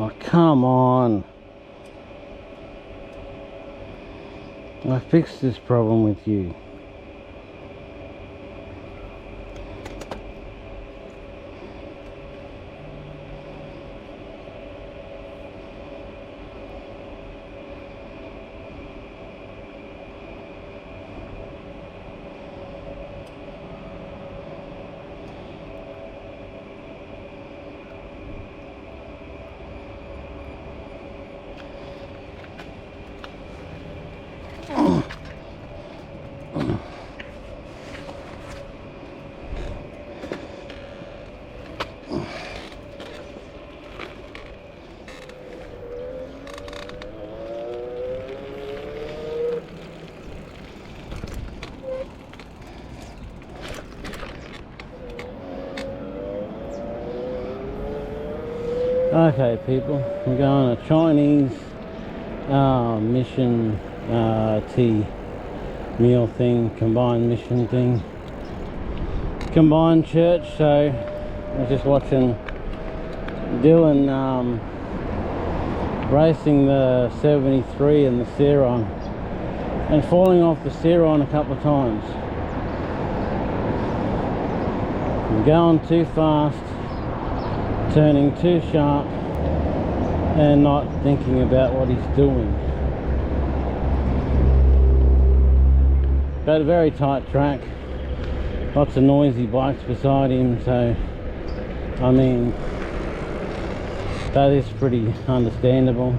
Oh, come on. I fixed this problem with you. Okay, people, we're going to a Chinese mission tea meal thing, combined mission thing, combined church. So I was just watching Dylan racing the 73 and the Ciron and falling off the Ciron a couple of times, going too fast, turning too sharp, and not thinking about what he's doing. But a very tight track, lots of noisy bikes beside him, so I mean that is pretty understandable,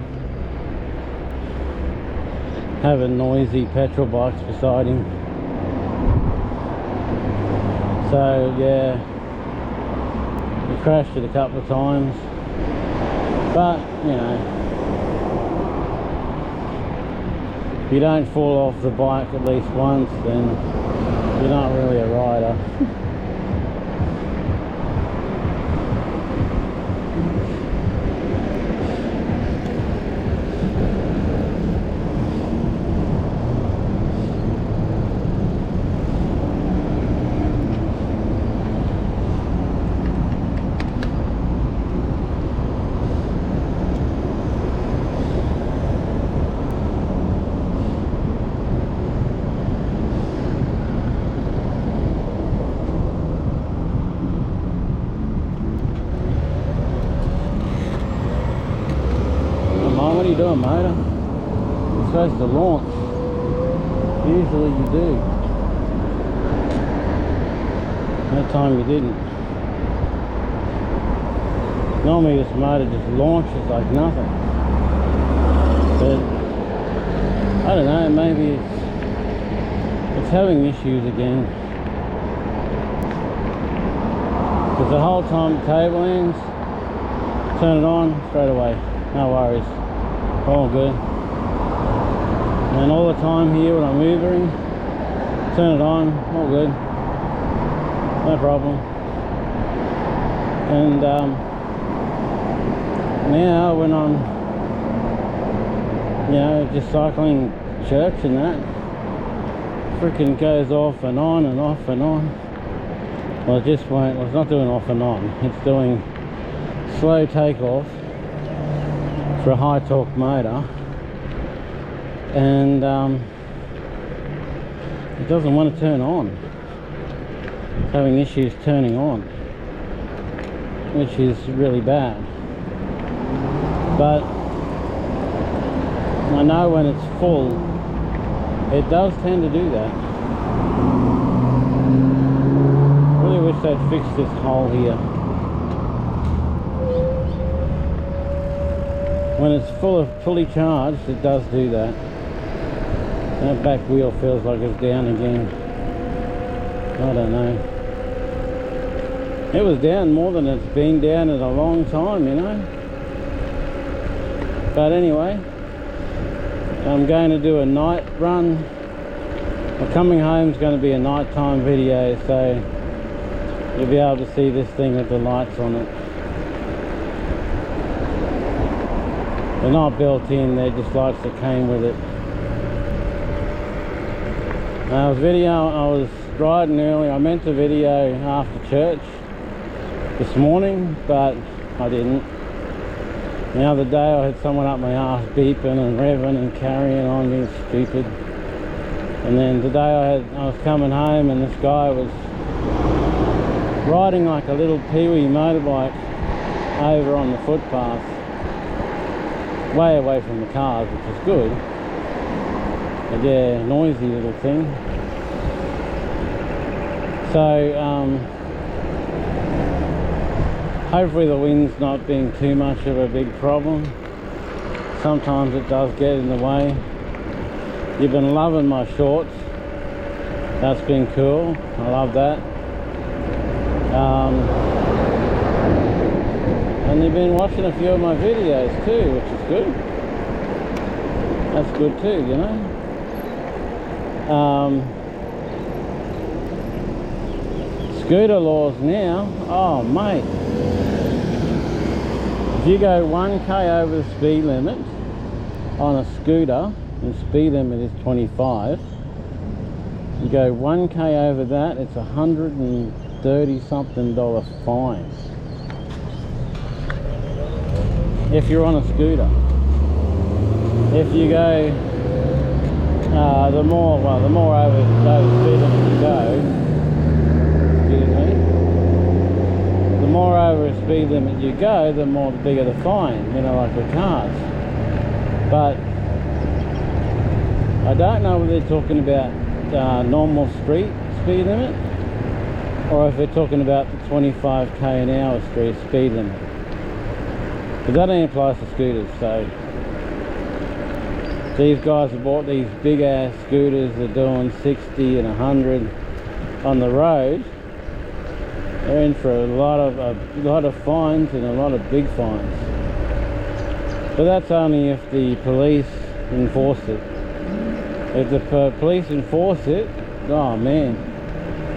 having noisy petrol bikes beside him. So yeah, we crashed it a couple of times, but you know, if you don't fall off the bike at least once, then you're not really a rider. What are you doing, motor? You're supposed to launch. Usually you do. That time you didn't. Normally this motor just launches like nothing. But I don't know, maybe it's having issues again. Because the whole time the table ends, turn it on straight away. No worries. All good. And all the time here when I'm Ubering, turn it on, all good, no problem. And now when I'm, you know, just cycling church and that, freaking goes off and on and off and on. Well, it just won't. Well, it's not doing off and on. It's doing slow takeoff for a high torque motor, and it doesn't want to turn on. It's having issues turning on, which is really bad. But I know when it's full, it does tend to do that. Really wish they'd fix this hole here. When it's fully charged, it does do that. That back wheel feels like it's down again. I don't know. It was down more than it's been down in a long time, you know. But anyway, I'm going to do a night run. Well, coming home is going to be a nighttime video, so you'll be able to see this thing with the lights on it. They're not built in, they're just lights that came with it. I was riding early. I meant to video after church this morning, but I didn't. The other day I had someone up my ass beeping and revving and carrying on, being stupid. And then today I was coming home and this guy was riding like a little peewee motorbike over on the footpath, way away from the cars, which is good. But yeah, noisy little thing. So hopefully the wind's not being too much of a big problem. Sometimes it does get in the way. You've been loving my shorts. That's been cool. I love that. And you've been watching a few of my videos too, which is good. That's good too, you know. Scooter laws now. Oh mate, if you go 1k over the speed limit on a scooter, and speed limit is 25, you go 1k over that, it's $130 something fine if you're on a scooter. If you go the more over the speed limit you go, the more over a speed limit you go, the bigger the fine, you know, like with cars. But I don't know whether they're talking about normal street speed limit or if they're talking about the 25k an hour street speed limit, because that only applies to scooters. So these guys have bought these big ass scooters, they're doing 60 and 100 on the road. They're in for a lot of fines, and a lot of big fines. But that's only if the police enforce it. If the police enforce it, oh man,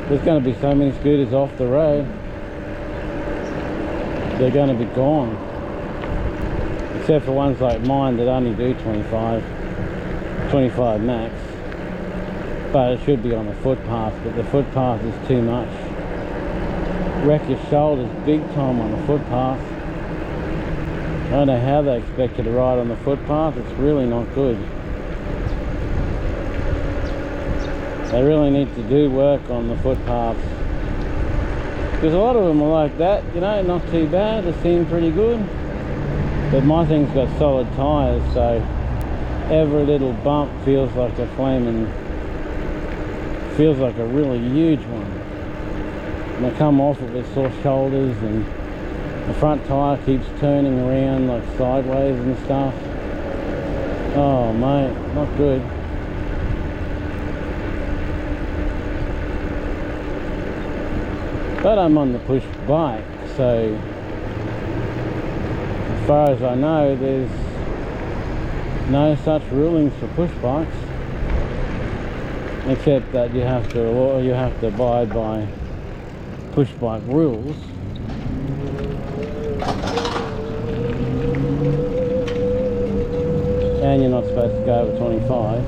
there's going to be so many scooters off the road. They're going to be gone. Except for ones like mine that only do 25 max. But it should be on the footpath, but the footpath is too much. Wreck your shoulders big time on the footpath. I don't know how they expect you to ride on the footpath. It's really not good. They really need to do work on the footpaths, because a lot of them are like that, you know, not too bad, they seem pretty good. But my thing's got solid tyres, so every little bump feels like a really huge one. And I come off it with sore shoulders, and the front tyre keeps turning around like sideways and stuff. Oh mate, not good. But I'm on the push bike, so as far as I know, there's no such rulings for push bikes, except that you have to abide by push bike rules. And you're not supposed to go over 25.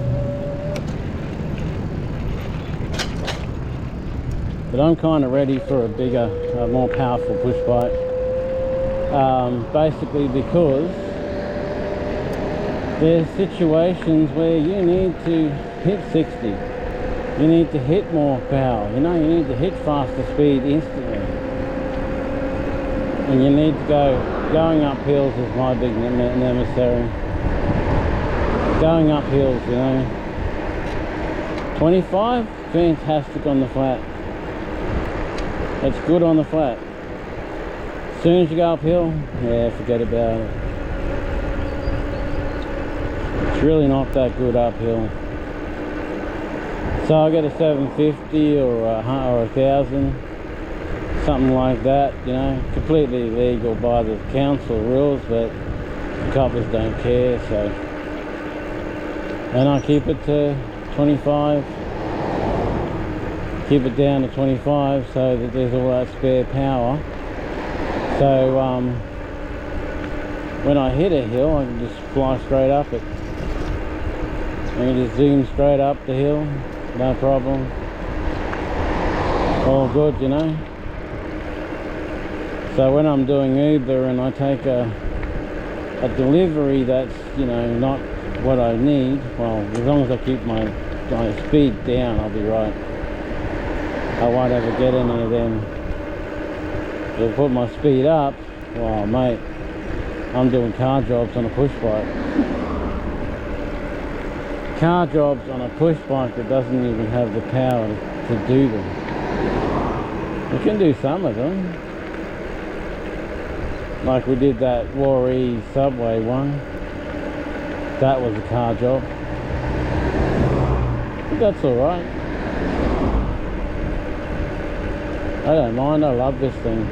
But I'm kind of ready for a bigger, more powerful push bike. Basically because there's situations where you need to hit 60. You need to hit more power, you know, you need to hit faster speed instantly. And you need to going up hills is my big nemesis. Going up hills, you know. 25, fantastic on the flat. It's good on the flat. As soon as you go uphill, yeah, forget about it. It's really not that good uphill. So I get a 750 or a 1,000, something like that, you know, completely legal by the council rules, but the coppers don't care, so. And I keep it to 25, keep it down to 25 so that there's all that spare power. So when I hit a hill, I can just fly straight up it. I can just zoom straight up the hill, no problem. All good, you know. So when I'm doing Uber and I take a a delivery that's, you know, not what I need, well, as long as I keep my speed down, I'll be right. I won't ever get any of them. If I put my speed up, well, mate, I'm doing car jobs on a push bike. Car jobs on a push bike that doesn't even have the power to do them. We can do some of them. Like we did that Waree subway one. That was a car job. But that's alright. I don't mind, I love this thing.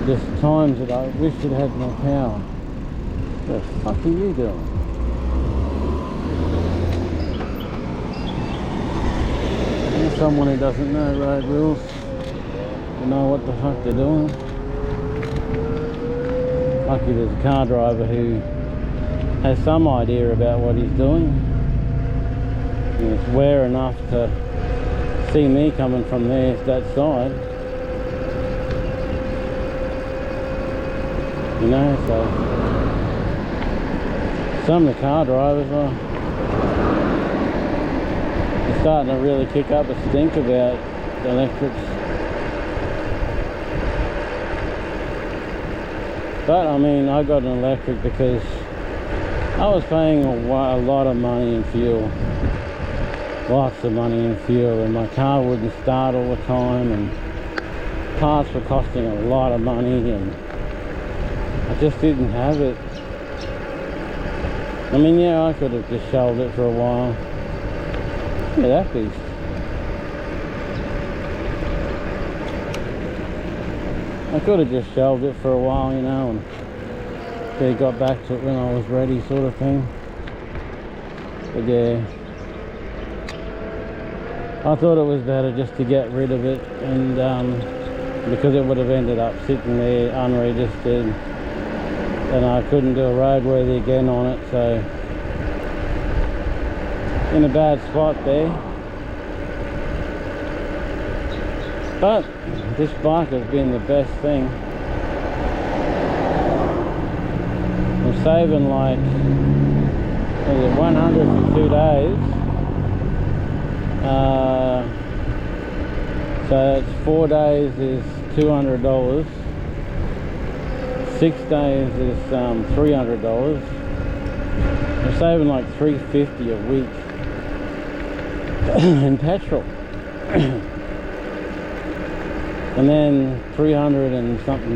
There's times that I wish it had more power. What the fuck are you doing? You're someone who doesn't know road rules, to know what the fuck they're doing. Lucky there's a car driver who has some idea about what he's doing. And it's aware enough to see me coming from that side. You know, so some of the car drivers are starting to really kick up a stink about the electrics. But I mean, I got an electric because I was paying a lot of money in fuel. Lots of money in fuel, and my car wouldn't start all the time, and parts were costing a lot of money, and I just didn't have it. I mean, yeah, I could have just shelved it for a while. Look at that beast. I could have just shelved it for a while, you know, and then got back to it when I was ready, sort of thing. But yeah, I thought it was better just to get rid of it, and because it would have ended up sitting there unregistered, and I couldn't do a roadworthy again on it, so in a bad spot there. But this bike has been the best thing. I'm saving like, what is it, 100 for 2 days. So it's 4 days is $200. 6 days is $300. I'm saving like $350 a week in petrol. And then $300 and something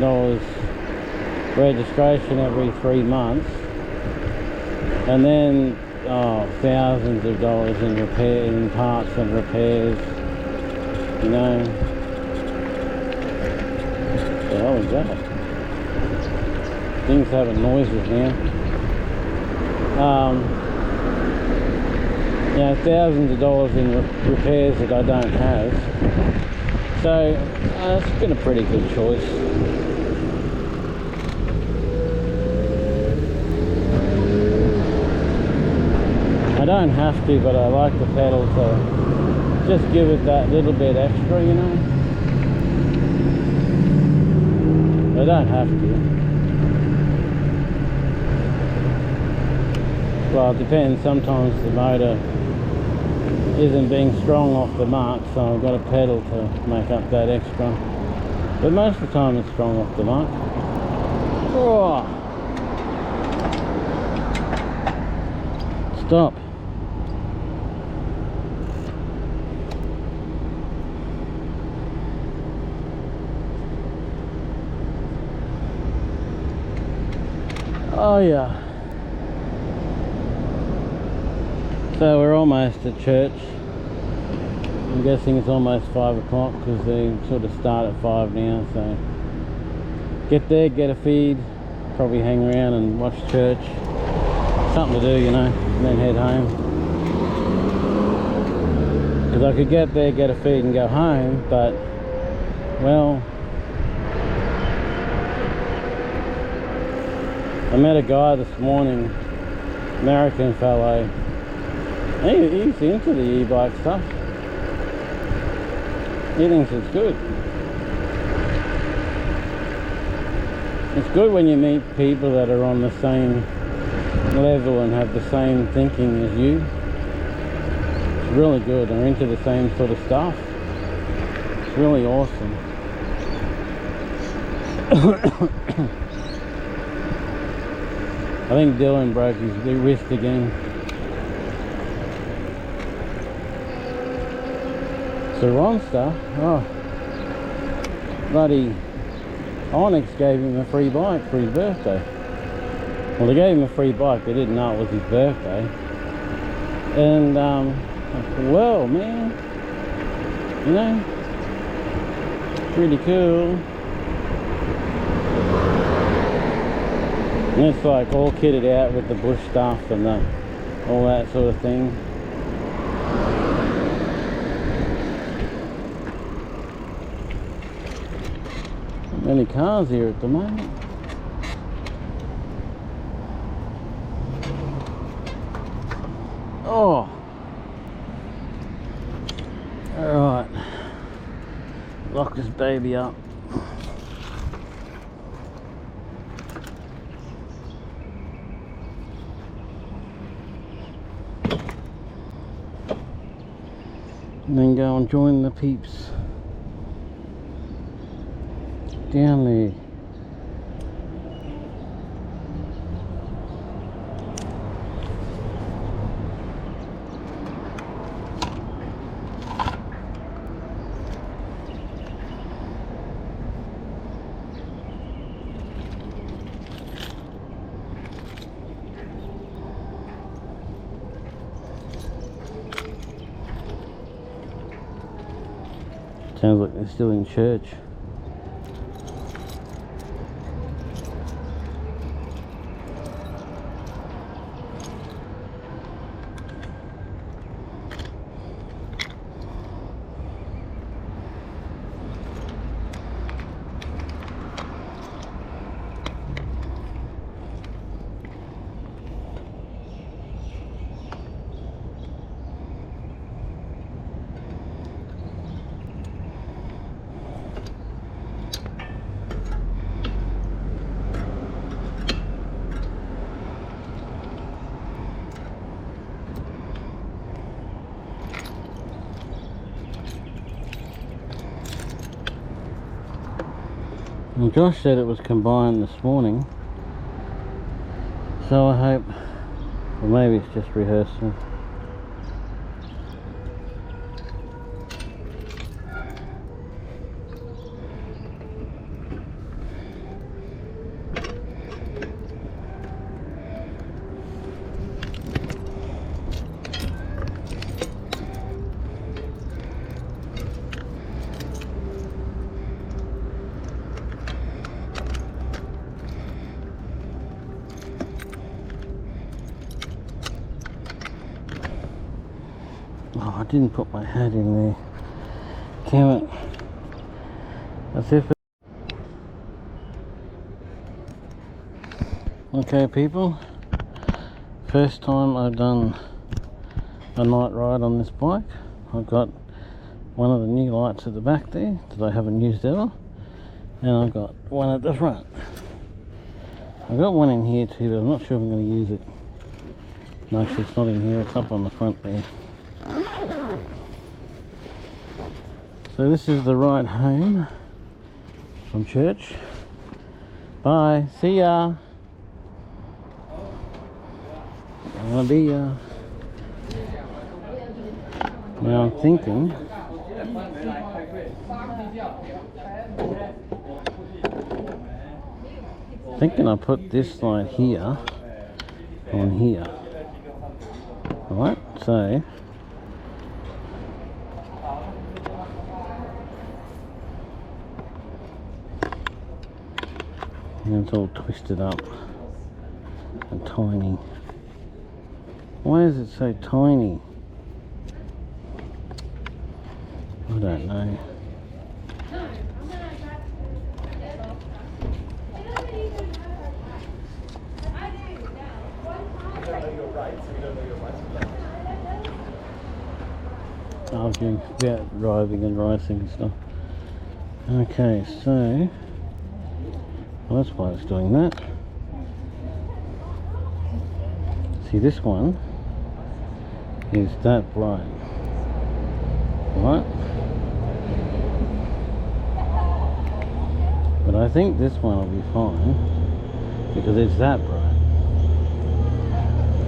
registration every 3 months, and then thousands of dollars in repair, in parts and repairs, you know. What the hell is that? Things having noises now. Yeah, thousands of dollars in repairs that I don't have. So it's been a pretty good choice. I don't have to, but I like the pedal to just give it that little bit extra, you know. I don't have to. Well, it depends. Sometimes the motor isn't being strong off the mark, so I've got a pedal to make up that extra. But most of the time it's strong off the mark. Oh. Stop. Oh yeah. So we're almost at church. I'm guessing it's almost 5 o'clock because they sort of start at 5 now, so get there, get a feed, probably hang around and watch church. Something to do, you know, and then head home. Because I could get there, get a feed and go home, but, well, I met a guy this morning, American fellow. He's into the e-bike stuff. He thinks it's good. It's good when you meet people that are on the same level and have the same thinking as you. It's really good. They're into the same sort of stuff. It's really awesome. I think Dylan broke his wrist again. So Ronster, oh, bloody Onyx gave him a free bike for his birthday. Well, they gave him a free bike, they didn't know it was his birthday. And, well, man, you know, pretty cool. And it's like all kitted out with the bush stuff and all that sort of thing. Not many cars here at the moment. Oh, all right. Lock this baby up. And then go and join the peeps down there. Sounds like they're still in church. Well, Josh said it was combined this morning, so I hope, or maybe it's just rehearsal. Oh, I didn't put my hat in there. Damn it. That's it. Okay, people. First time I've done a night ride on this bike. I've got one of the new lights at the back there that I haven't used ever. And I've got one at the front. I've got one in here too, but I'm not sure if I'm going to use it. No, actually it's not in here, it's up on the front there. So this is the ride home from church. Bye, see ya. I'll be now I'm thinking I put this light here on here. Alright, so and it's all twisted up and tiny. Why is it so tiny? I don't know. Arguing about driving and racing and stuff. Okay, so Well, that's why it's doing that. See, this one is that bright, right? But I think this one will be fine because it's that bright.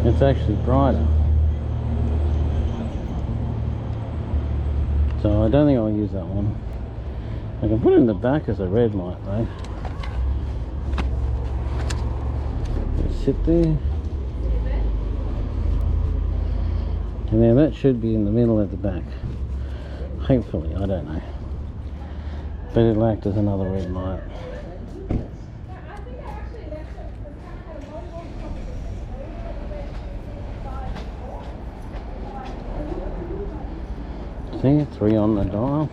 It's actually brighter. So I don't think I'll use that one. I can put it in the back as a red light though. Just sit there. And then that should be in the middle at the back. Hopefully, I don't know. But it'll act as another red light. See, 3 on the dial.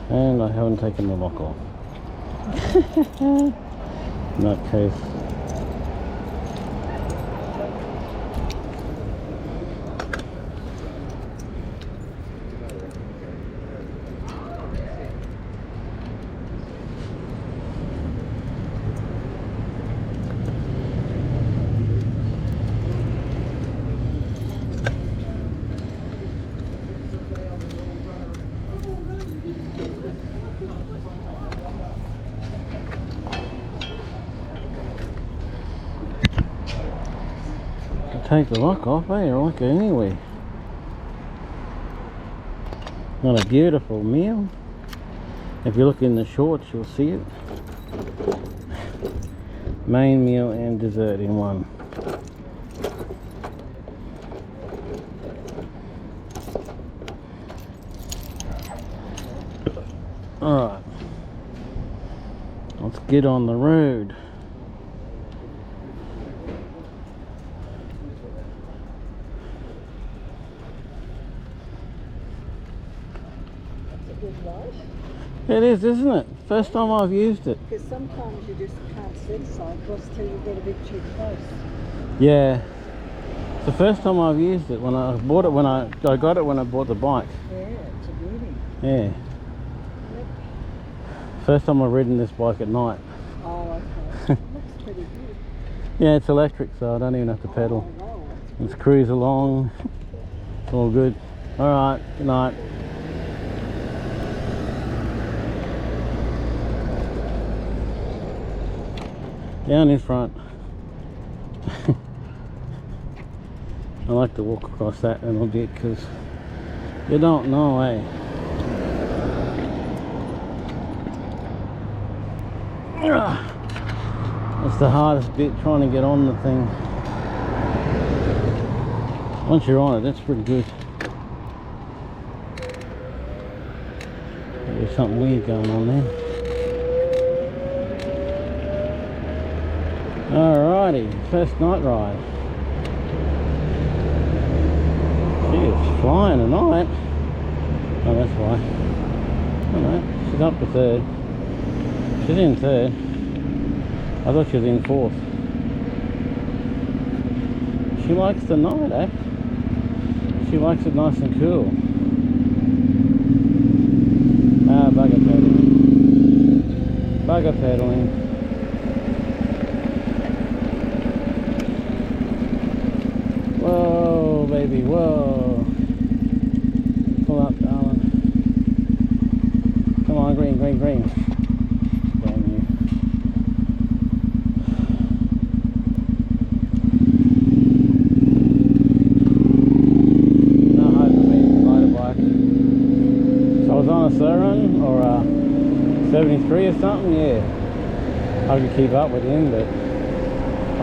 And I haven't taken the lock off. In that case. Take the lock off, eh? I like it anyway. Not a beautiful meal. If you look in the shorts, you'll see it. Main meal and dessert in one. Alright. Let's get on the road. It is, isn't it? First time I've used it. Because sometimes you just can't see cycles till you get a bit too close. Yeah. It's the first time I've used it. When I bought it, I got it when I bought the bike. Yeah, it's a beauty. Yeah. Yep. First time I've ridden this bike at night. Oh, okay. Looks pretty good. Yeah, it's electric, so I don't even have to pedal. Oh, wow. Let's cruise along. It's all good. Alright, good night. Down in front. I like to walk across that a little bit because you don't know, eh? That's the hardest bit, trying to get on the thing. Once you're on it, that's pretty good. There's something weird going on there. Alrighty, first night ride. She is flying tonight. Oh, that's why. Oh no, she's up to 3rd. She's in 3rd. I thought she was in 4th. She likes the night, eh? She likes it nice and cool. Ah, bugger pedaling. Bugger pedaling. Whoa, baby, whoa. Pull up, darling. Come on, green, green, green. Damn you. Not hard for me to ride a bike. So I was on a Surrey or a 73 or something, yeah. I could keep up with him, but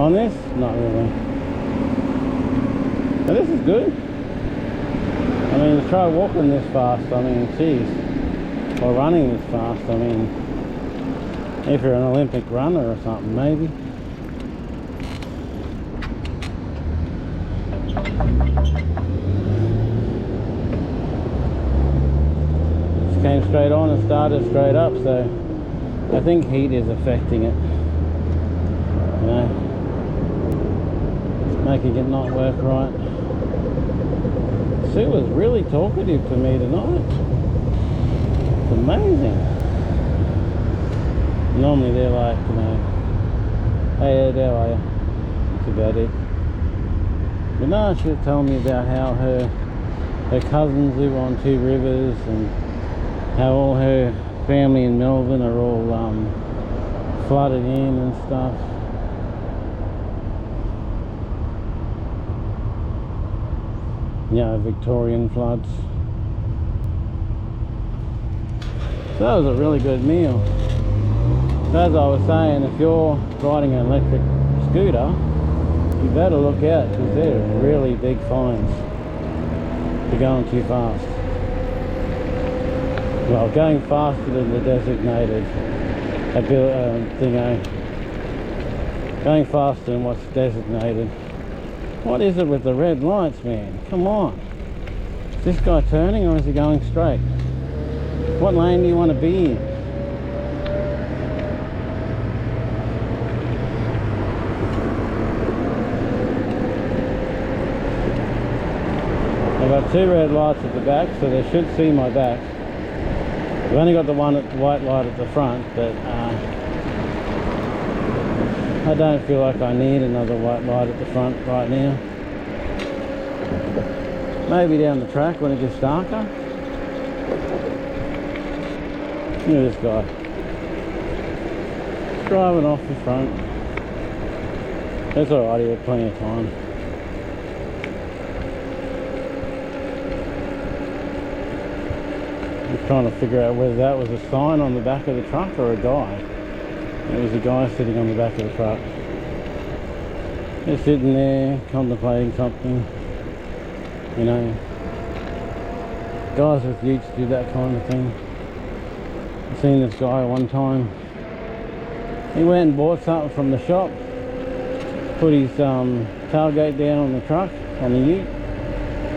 on this, not really. But this is good. I mean, try walking this fast, I mean, geez. Or running this fast, I mean, if you're an Olympic runner or something, maybe. Just came straight on and started straight up, so I think heat is affecting it. You know, it's making it not work right. Sue was really talkative to me tonight. It's amazing. Normally they're like, you know, hey Ed, how are you? That's about it. But no, she was telling me about how her cousins live on Two Rivers, and how all her family in Melbourne are all flooded in and stuff. Yeah, Victorian floods. So that was a really good meal. So as I was saying, if you're riding an electric scooter, you better look out, because they're really big fines for going too fast. Well, going faster than the designated going faster than what's designated. What is it with the red lights, man? Come on. Is this guy turning or is he going straight? What lane do you want to be in? I've got two red lights at the back, so they should see my back. I've only got the white light at the front, but I don't feel like I need another white light at the front right now. Maybe down the track when it gets darker. Look at this guy. Driving off the front. That's alright, he had plenty of time. I'm trying to figure out whether that was a sign on the back of the truck or a guy. It was a guy sitting on the back of the truck. Just sitting there, contemplating something. You know, guys with utes do that kind of thing. I've seen this guy one time. He went and bought something from the shop, put his tailgate down on the truck, on the ute,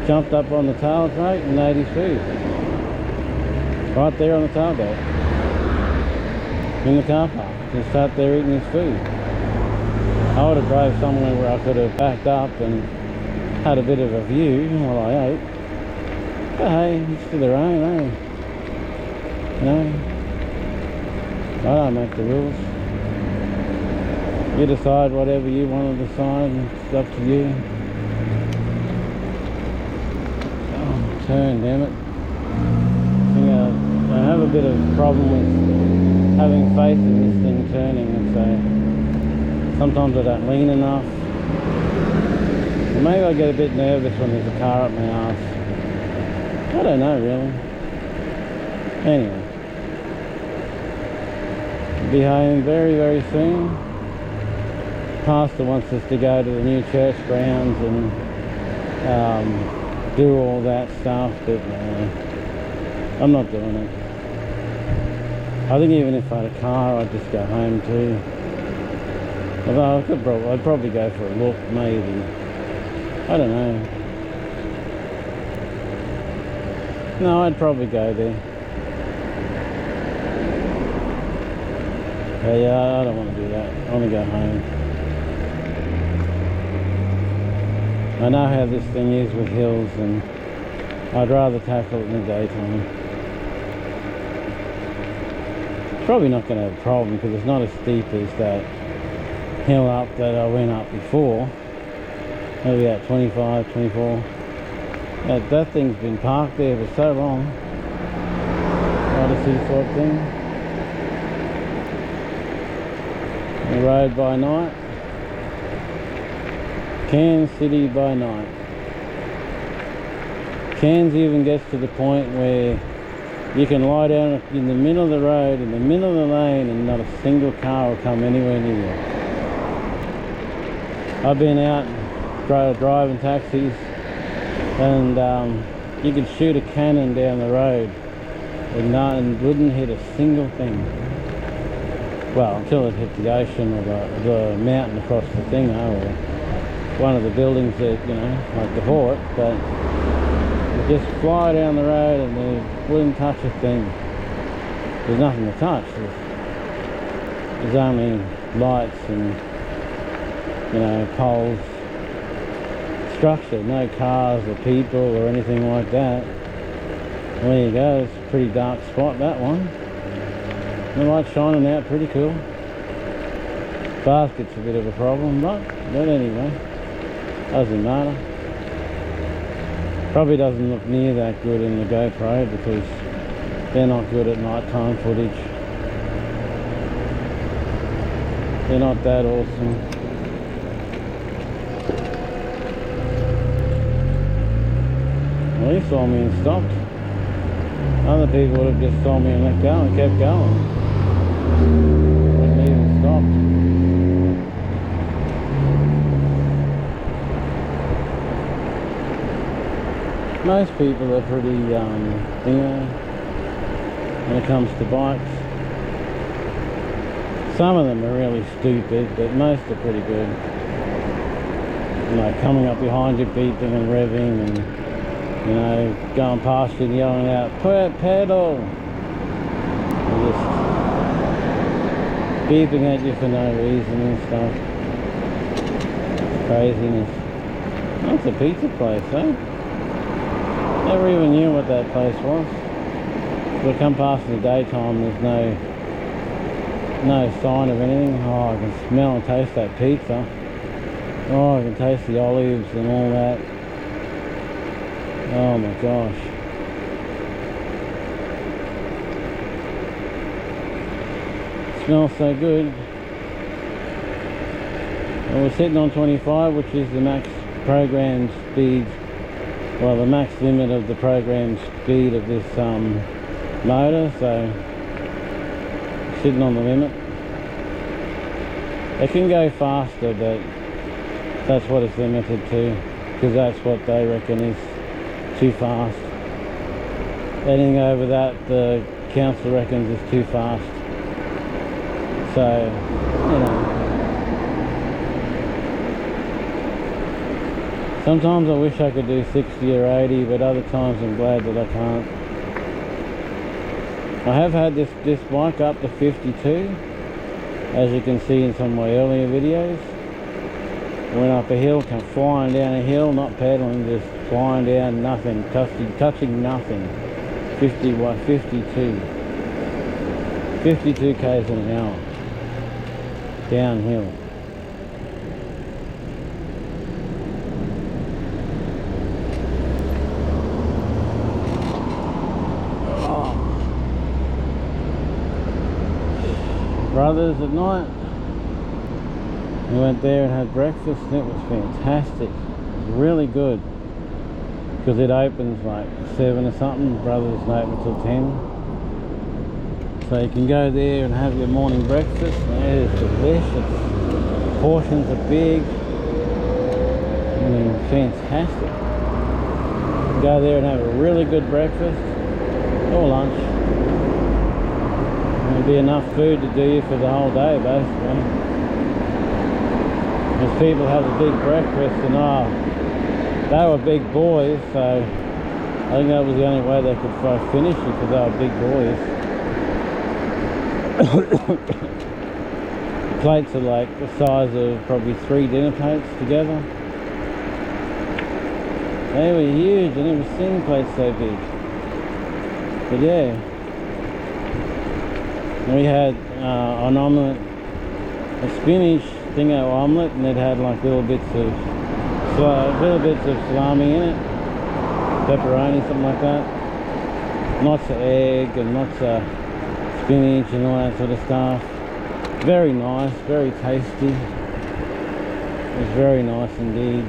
jumped up on the tailgate and ate his food. Right there on the tailgate. In the car park. Just sat there eating his food. I would have drove somewhere where I could have backed up and had a bit of a view while I ate. But hey, it's to their own, eh? You know? I don't make the rules. You decide whatever you want to decide, and it's up to you. Oh, turn, damn it. I have a bit of a problem with having faith in this thing turning, and so sometimes I don't lean enough. Or maybe I get a bit nervous when there's a car up my arse. I don't know really. Anyway, I'll be home very, very soon. Pastor wants us to go to the new church grounds and do all that stuff, but I'm not doing it. I think even if I had a car, I'd just go home too. Although I'd probably go for a look, maybe. I don't know. No, I'd probably go there. But yeah, I don't want to do that. I want to go home. I know how this thing is with hills, and I'd rather tackle it in the daytime. Probably not going to have a problem because it's not as steep as that hill up that I went up before. Maybe about 25, 24. That thing's been parked there for so long. Odyssey sort of thing. The road by night. Cairns City by night. Cairns even gets to the point where you can lie down in the middle of the road, in the middle of the lane, and not a single car will come anywhere near you. I've been out driving taxis, and you could shoot a cannon down the road and wouldn't hit a single thing. Well, until it hit the ocean or the mountain across the thing, or one of the buildings that, you know, like the fort, but just fly down the road and they wouldn't touch a thing. There's nothing to touch. There's only lights and, you know, poles, structure, no cars or people or anything like that. Well, there you go, it's a pretty dark spot, that one. The light's shining out pretty cool. Basket's a bit of a problem, but anyway, doesn't matter. Probably doesn't look near that good in the GoPro because they're not good at nighttime footage. They're not that awesome. Well, he saw me and stopped. Other people would have just saw me and let go and kept going. Wouldn't even stopped. Most people are pretty, when it comes to bikes. Some of them are really stupid, but most are pretty good. You know, coming up behind you, beeping and revving, and you know, going past you and yelling out, pedal! And just beeping at you for no reason and stuff. Craziness. That's a pizza place, eh? Never even knew what that place was. We come past in the daytime, there's no sign of anything. Oh, I can smell and taste that pizza. Oh, I can taste the olives and all that. Oh my gosh. It smells so good. Well, we're sitting on 25, which is the max program speed. Well, the max limit of the program speed of this motor, so sitting on the limit. It can go faster, but that's what it's limited to, because that's what they reckon is too fast. Anything over that, the council reckons is too fast. So, you know. Sometimes I wish I could do 60 or 80, but other times I'm glad that I can't. I have had this bike up to 52, as you can see in some of my earlier videos. Went up a hill, come flying down a hill, not pedaling, just flying down, nothing, touching nothing. 52 k's an hour, downhill. Brothers at night, we went there and had breakfast and it was fantastic. It was really good because it opens like 7 or something. Brothers doesn't open until 10, so you can go there and have your morning breakfast and it is delicious. Portions are big. I mean, fantastic. Go there and have a really good breakfast or lunch. There'll be enough food to do you for the whole day, basically. Because people have a big breakfast and they were big boys, so I think that was the only way they could finish it, because they were big boys. The plates are like the size of probably 3 dinner plates together. They were huge, I never seen plates so big. But yeah. We had an omelette, a spinach dingo omelette, and it had like little bits of salami in it, pepperoni, something like that. Lots of egg and lots of spinach and all that sort of stuff. Very nice, very tasty. It was very nice indeed.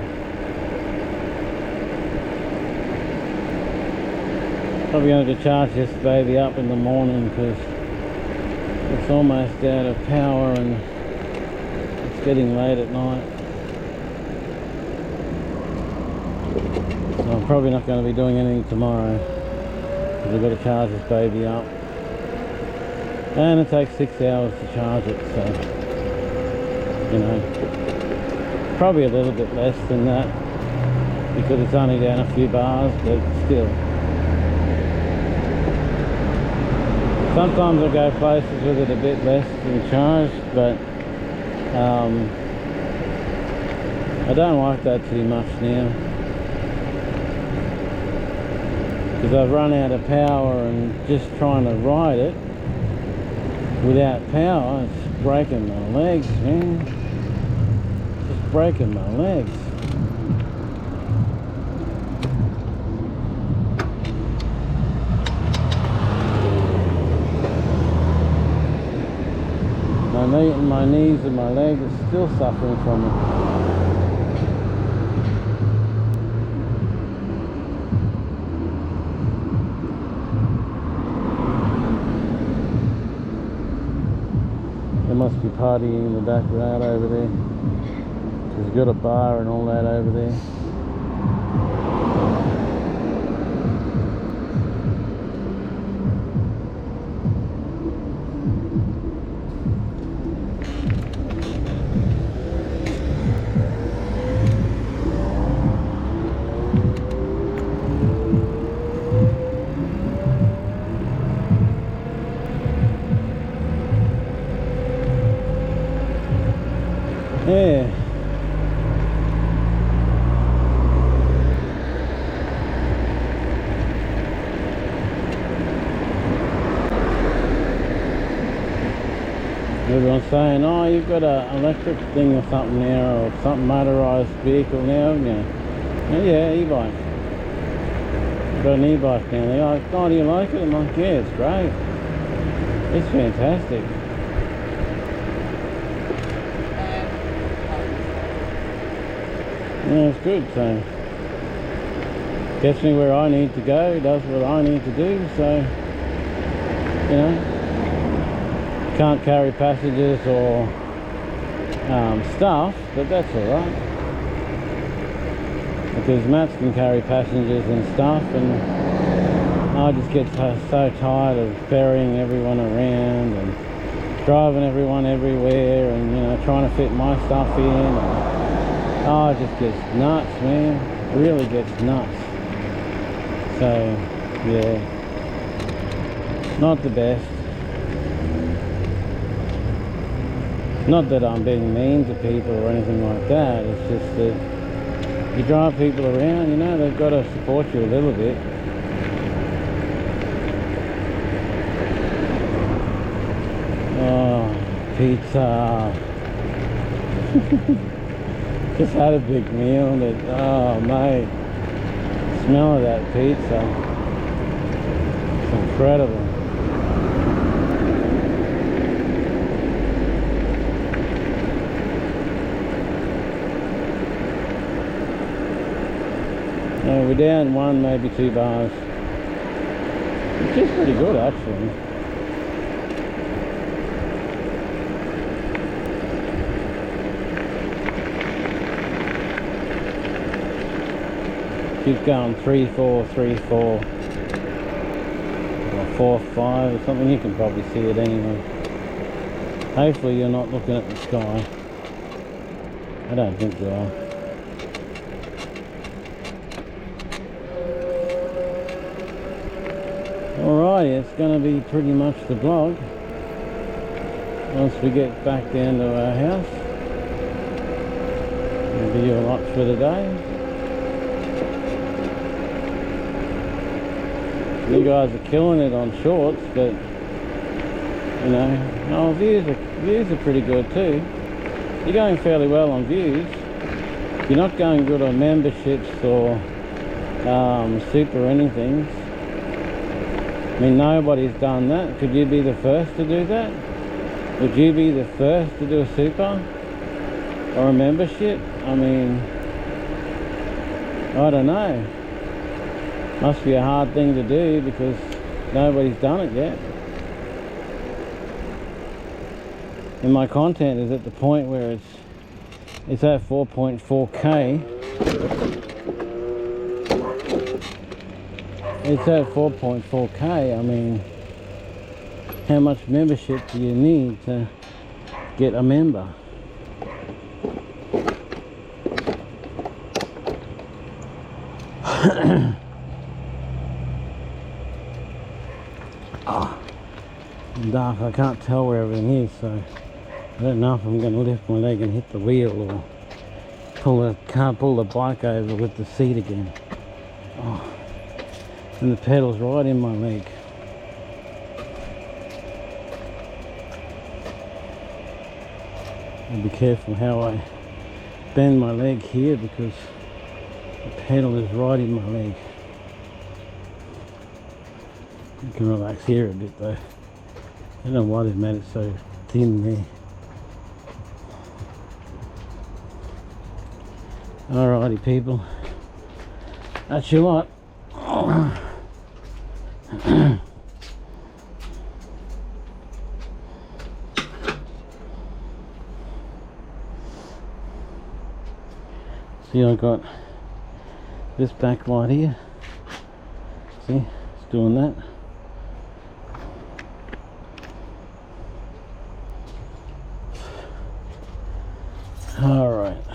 Probably going to charge this baby up in the morning because it's almost out of power and it's getting late at night. So I'm probably not going to be doing anything tomorrow because I've got to charge this baby up. And it takes 6 hours to charge it, so, you know, probably a little bit less than that because it's only down a few bars, but still. Sometimes I'll go places with it a bit less than charged, but I don't like that too much now because I've run out of power and just trying to ride it without power, it's breaking my legs, man. Just breaking my legs. My knees and my legs are still suffering from it. There must be partying in the back road over there. There's got a bar and all that over there. Yeah. Everyone's saying, oh, you've got an electric thing or something now, or something motorised vehicle now, haven't you? Oh, yeah, e-bike. I've got an e-bike now. They're like, oh, do you like it? I'm like, yeah, it's great. It's fantastic. Yeah, it's good, so gets me where I need to go, does what I need to do, so, you know, can't carry passengers or stuff, but that's alright, because Matt's can carry passengers and stuff, and I just get so tired of ferrying everyone around and driving everyone everywhere, and, you know, trying to fit my stuff in, and, oh, it just gets nuts, man. It really gets nuts. So, yeah. Not the best. Not that I'm being mean to people or anything like that. It's just that you drive people around, you know, they've got to support you a little bit. Oh, pizza. Just had a big meal that, oh mate, smell of that pizza, it's incredible. We're down 1, maybe 2 bars, which is pretty good actually. Keep going 3-4, 3-4, or 4-5 or something. You can probably see it anyway. Hopefully you're not looking at the sky. I don't think you are. Alrighty, it's going to be pretty much the vlog once we get back down to our house. It'll be a lot for the day. You guys are killing it on shorts, but you know, oh, views are pretty good too. You're going fairly well on views. You're not going good on memberships or super anything. I mean, nobody's done that. Could you be the first to do that? Would you be the first to do a super or a membership? I mean, I don't know. Must be a hard thing to do because nobody's done it yet. And my content is at the point where it's at 4.4k. It's at 4.4k. I mean, how much membership do you need to get a member? Oh, dark. I can't tell where everything is, so I don't know if I'm going to lift my leg and hit the wheel or can't pull the bike over with the seat again. Oh, and the pedal's right in my leg. I'll be careful how I bend my leg here because the pedal is right in my leg. You can relax here a bit though. I don't know why they've made it so thin there. Alrighty people, that's your lot. See, I got this backlight here. See, it's doing that. Alright.